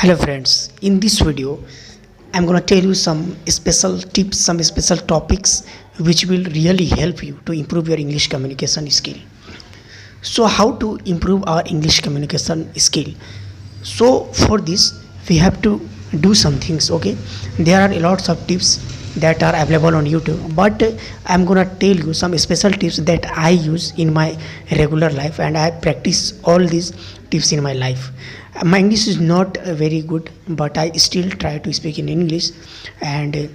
Hello friends, in this video I'm gonna tell you some special tips, some special topics which will really help you to improve your English communication skill. So how to improve our English communication skill? So for this we have to do some things, okay? There are a lots of tips that are available on YouTube, but I'm gonna tell you some special tips that I use in my regular life, and I practice all these tips in my life. My English is not very good, but I still try to speak in English, and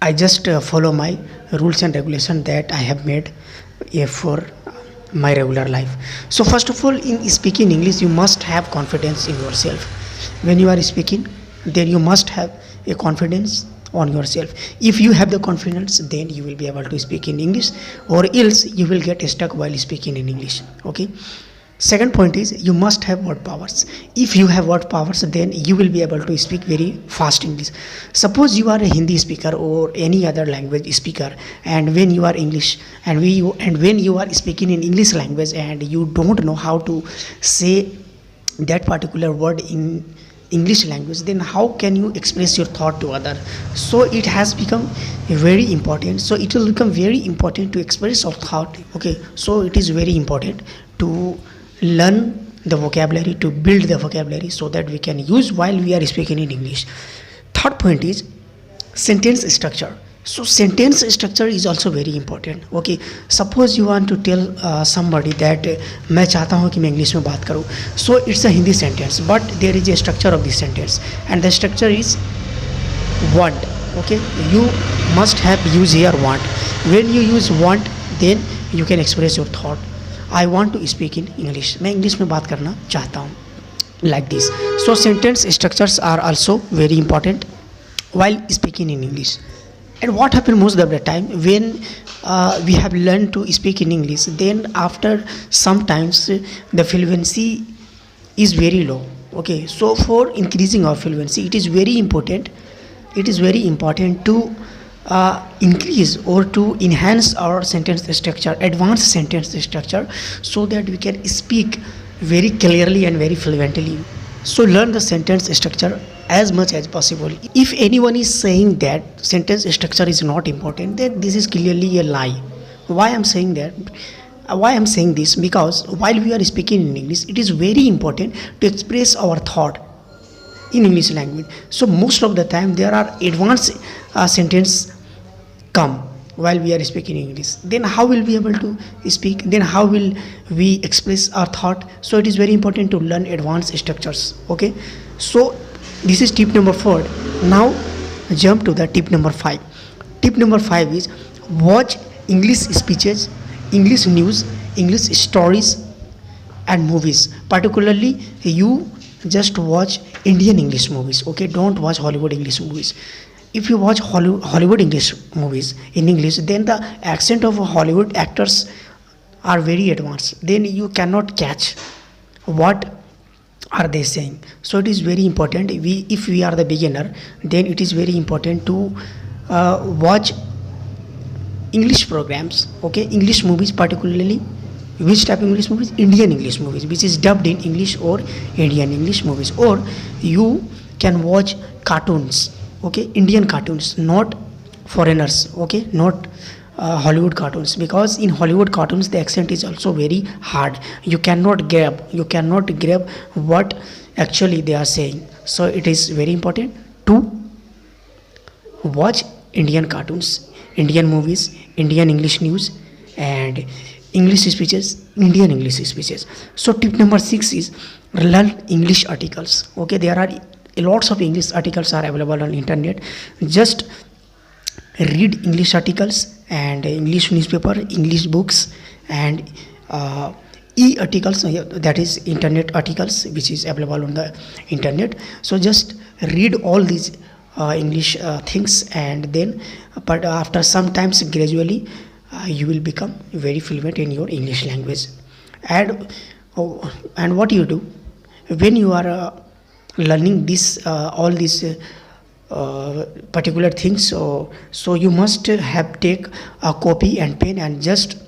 I just follow my rules and regulation that I have made for my regular life. So first of all, in speaking English you must have confidence in yourself. When you are speaking, then you must have a confidence on yourself. If you have the confidence, then you will be able to speak in English, or else you will get stuck while speaking in English. Okay. Second point is you must have word powers. If you have word powers, then you will be able to speak very fast English. Suppose you are a Hindi speaker or any other language speaker, and when you are English and when you are speaking in English language and you don't know how to say that particular word in English language, then how can you express your thought to other? So it has become very important. So it will become very important to express our thought. Okay, so it is very important to learn the vocabulary, to build the vocabulary, so that we can use while we are speaking in English. Third point is sentence structure. So sentence structure is also very important. Okay, suppose you want to tell somebody that मैं चाहता हूँ कि मैं English में बात करूँ. So it's a Hindi sentence, but there is a structure of this sentence, and the structure is want. Okay, you must have use here want. When you use want, then you can express your thought. I want to speak in English. मैं English में बात करना चाहता हूँ. Like this. So sentence structures are also very important while speaking in English. And what happens most of the time when we have learned to speak in English, then after sometimes the fluency is very low. Okay, so for increasing our fluency, it is very important. It is very important to increase or to enhance our sentence structure, advanced sentence structure, so that we can speak very clearly and very fluently. So learn the sentence structure as much as possible. If anyone is saying that sentence structure is not important, then this is clearly a lie. Why I'm saying that? Why I'm saying this? Because while we are speaking in English, it is very important to express our thought in English language. So most of the time there are advanced sentence come while we are speaking English. Then how will we able to speak? Then how will we express our thought? So it is very important to learn advanced structures. Okay, so this is tip number 4. Now jump to the tip number 5. Tip number 5 is watch English speeches, English news, English stories and movies. Particularly you just watch Indian English movies. Okay, don't watch Hollywood English movies. If you watch Hollywood English movies in English, then the accent of Hollywood actors are very advanced. Then you cannot catch what are they saying. So it is very important. If we are the beginner, then it is very important to watch English programs. Okay, English movies, particularly which type of English movies? Indian English movies, which is dubbed in English, or Indian English movies. Or you can watch cartoons. Okay, Indian cartoons, not foreigners. Okay, not Hollywood cartoons, because in Hollywood cartoons the accent is also very hard. You cannot grab what actually they are saying. So it is very important to watch Indian cartoons, Indian movies, Indian English news and English speeches, Indian English speeches. So tip number 6 is learn English articles. Okay, there are lots of English articles are available on internet. Just read English articles and English newspaper, English books and e-articles, that is internet articles which is available on the internet. So just read all these English things, and then but after some times gradually you will become very fluent in your English language. And what you do when you are learning this all these particular things, so you must have take a copy and pen and just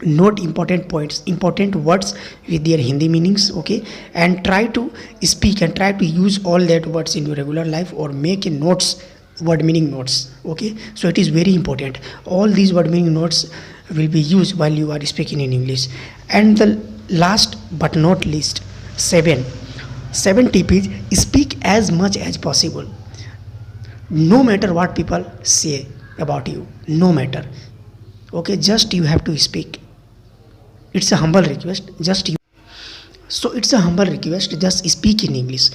note important points, important words with their Hindi meanings, okay, and try to speak and try to use all that words in your regular life, or make a notes, word meaning notes, okay. So it is very important, all these word meaning notes will be used while you are speaking in English. And the last but not least, seven tip is speak as much as possible, no matter what people say about you, no matter, okay, just you have to speak. It's a humble request, just you. So it's a humble request, just speak in English.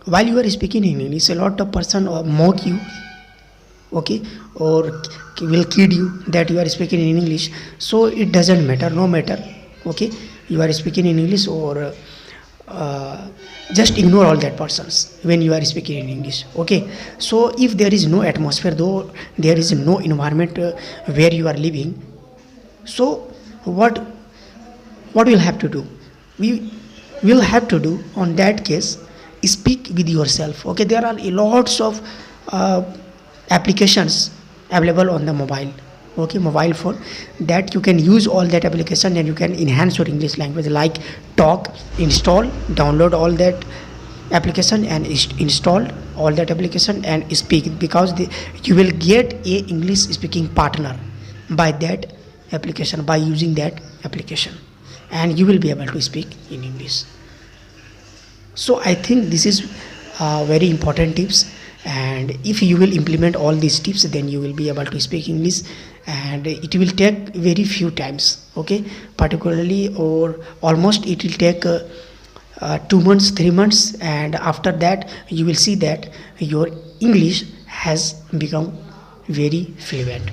While you are speaking in English, a lot of person mock you, okay, or will kid you that you are speaking in English. So it doesn't matter, no matter, okay, you are speaking in English, or just ignore all that persons when you are speaking in English, okay. So if there is no atmosphere, though there is no environment where you are living, so what we'll have to do, we will have to do on that case, speak with yourself, okay. There are lots of applications available on the mobile, okay, mobile phone, that you can use all that application and you can enhance your English language, like Talk. Install, download all that application and install all that application and speak, because you will get a English speaking partner by that application, by using that application, and you will be able to speak in English. So I think this is very important tips, and if you will implement all these tips, then you will be able to speak English, and it will take very few times, okay, particularly, or almost it will take 2 months, 3 months, and after that you will see that your English has become very fluent.